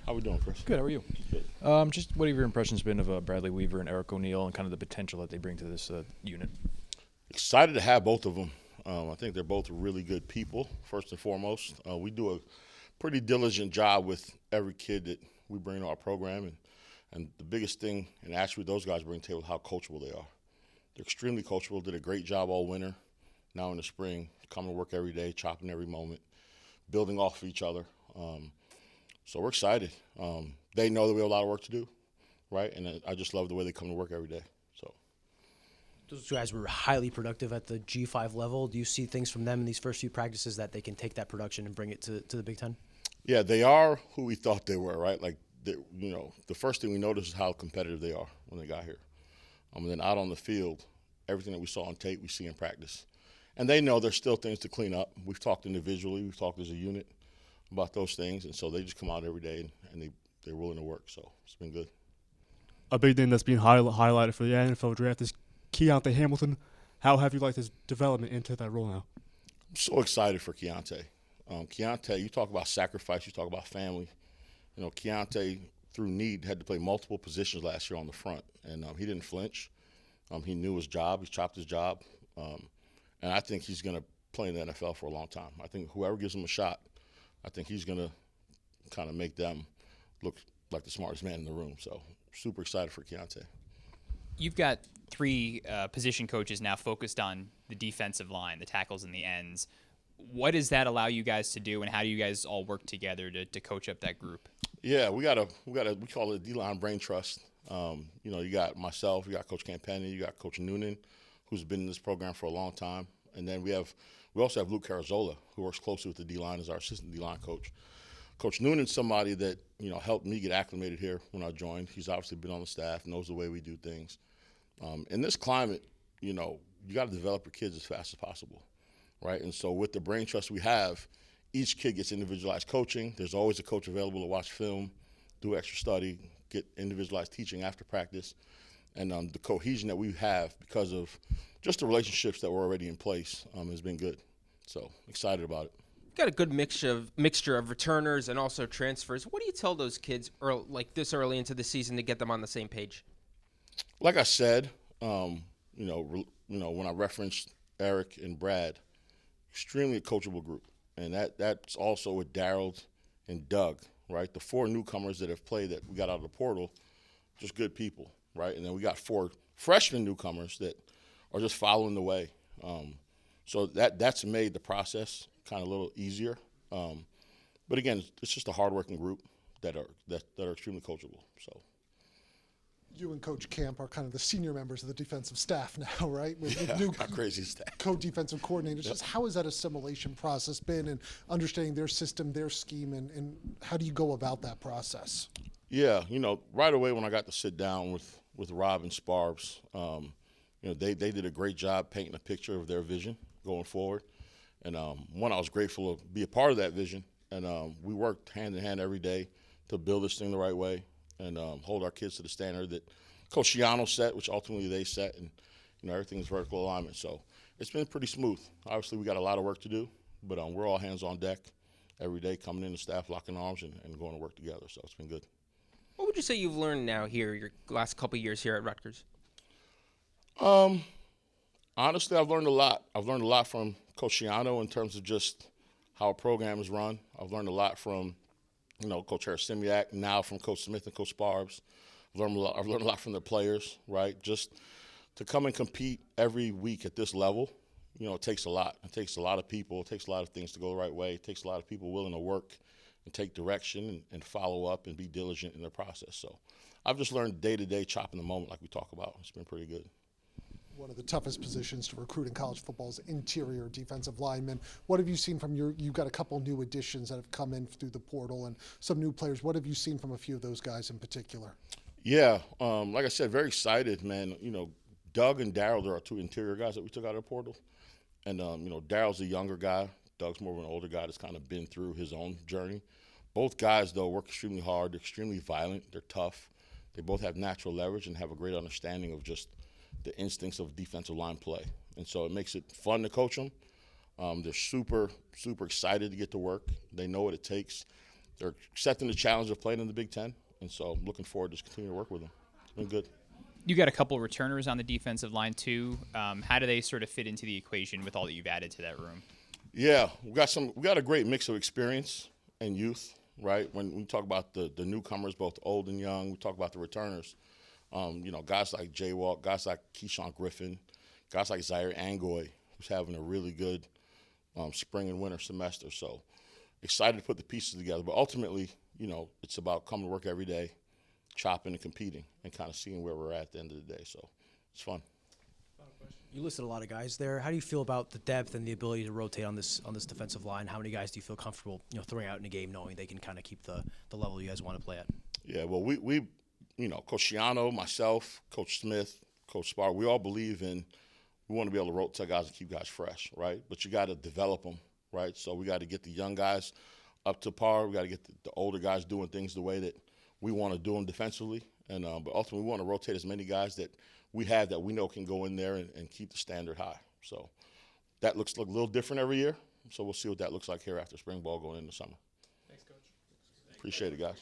How we doing, Chris? Good. How are you? Good. Just what have your impressions been of Bradley Weaver and Eric O'Neal and kind of the potential that they bring to this unit? Excited to have both of them. I think they're both really good people, first and foremost. We do a pretty diligent job with every kid that we bring to our program. And the biggest thing and attribute those guys bring to the table is how coachable they are. They're extremely coachable, did a great job all winter. Now in the spring, coming to work every day, chopping every moment, building off of each other. So we're excited. They know that we have a lot of work to do, right? And I just love the way they come to work every day. So those guys were highly productive at the G5 level. Do you see things from them in these first few practices that they can take that production and bring it to the Big Ten? Yeah, they are who we thought they were, right? Like, the first thing we noticed is how competitive they are when they got here. And then out on the field, everything that we saw on tape, we see in practice. And they know there's still things to clean up. We've talked individually, we've talked as a unit about those things, and so they just come out every day and they're willing to work. So it's been good. A big thing that's being highlighted for the NFL draft is Keontae Hamilton. How have you liked his development into that role now? I'm so excited for Keontae. Keontae, you talk about sacrifice, you talk about family. Keontae, through need, had to play multiple positions last year on the front, and he didn't flinch. He knew his job. He chopped his job. And I think he's going to play in the NFL for a long time. I think whoever gives him a shot, I think he's going to kind of make them look like the smartest man in the room. So super excited for Keontae. You've got three position coaches now focused on the defensive line, the tackles and the ends. What does that allow you guys to do, and how do you guys all work together to coach up that group? Yeah, we call it D-line brain trust. You got myself, you got Coach Campagna, you got Coach Noonan, who's been in this program for a long time, and then we also have Luke Carazola, who works closely with the D-line as our assistant D-line coach. Coach Noonan's somebody that helped me get acclimated here when I joined. He's obviously been on the staff, knows the way we do things. In this climate, you got to develop your kids as fast as possible, right? And so with the brain trust we have, each kid gets individualized coaching. There's always a coach available to watch film, do extra study, get individualized teaching after practice. And the cohesion that we have because of just the relationships that were already in place has been good. So excited about it. Got a good mixture of returners and also transfers. What do you tell those kids like this early into the season to get them on the same page? Like I said, when I referenced Eric and Brad, extremely coachable group, and that's also with Darryl and Doug, right? The four newcomers that have played that we got out of the portal, just good people, right? And then we got four freshman newcomers that are just following the way. So that's made the process kind of a little easier. But again, it's just a hardworking group that are extremely coachable. So you and Coach Camp are kind of the senior members of the defensive staff now, right? With new crazy staff. Co-defensive coordinators. Yep. Just how has that assimilation process been, and understanding their system, their scheme, and how do you go about that process? Yeah, right away when I got to sit down with Rob and Sparbs, they did a great job painting a picture of their vision going forward. And I was grateful to be a part of that vision. And we worked hand in hand every day to build this thing the right way and hold our kids to the standard that Coach Shiano set, which ultimately they set. And, everything is vertical alignment. So it's been pretty smooth. Obviously, we got a lot of work to do, but we're all hands on deck every day, coming in the staff, locking arms, and going to work together. So it's been good. What would you say you've learned now here, your last couple of years here at Rutgers? Honestly, I've learned a lot. I've learned a lot from Coach Shiano in terms of just how a program is run. I've learned a lot from, Coach Harris-Simiak, now from Coach Smith and Coach Sparbs. I've learned a lot from the players, right? Just to come and compete every week at this level, it takes a lot. It takes a lot of people. It takes a lot of things to go the right way. It takes a lot of people willing to work and take direction and follow up and be diligent in the process. So I've just learned day-to-day, chopping the moment like we talk about. It's been pretty good. One of the toughest positions to recruit in college football is interior defensive linemen. What have you seen from you've got a couple new additions that have come in through the portal and some new players. What have you seen from a few of those guys in particular? Yeah, like I said, very excited, man. Doug and Darryl are our two interior guys that we took out of the portal. And, Darryl's a younger guy. Doug's more of an older guy that's kind of been through his own journey. Both guys, though, work extremely hard. They're extremely violent. They're tough. They both have natural leverage and have a great understanding of just the instincts of defensive line play. And so it makes it fun to coach them. They're super, super excited to get to work. They know what it takes. they're accepting the challenge of playing in the Big Ten, and so I'm looking forward to just continuing to work with them. It's been good. You got a couple returners on the defensive line too. How do they sort of fit into the equation with all that you've added to that room? Yeah, we got a great mix of experience and youth, right? When we talk about the newcomers, both old and young, we talk about the returners. Guys like Jay Walk, guys like Keyshawn Griffin, guys like Zaire Angoy, who's having a really good spring and winter semester. So excited to put the pieces together. But ultimately, it's about coming to work every day, chopping and competing, and kind of seeing where we're at the end of the day. So it's fun. You listed a lot of guys there. How do you feel about the depth and the ability to rotate on this defensive line? How many guys do you feel comfortable, throwing out in a game, knowing they can kind of keep the level you guys want to play at? Yeah, well, we Coach Shiano, myself, Coach Smith, Coach Spar, we all believe in we want to be able to rotate guys and keep guys fresh, right? But you got to develop them, right? So we got to get the young guys up to par. We got to get the older guys doing things the way that we want to do them defensively. And but ultimately, we want to rotate as many guys that we have that we know can go in there and keep the standard high. So that looks a little different every year. So we'll see what that looks like here after spring ball going into summer. Thanks, Coach. Appreciate it, guys.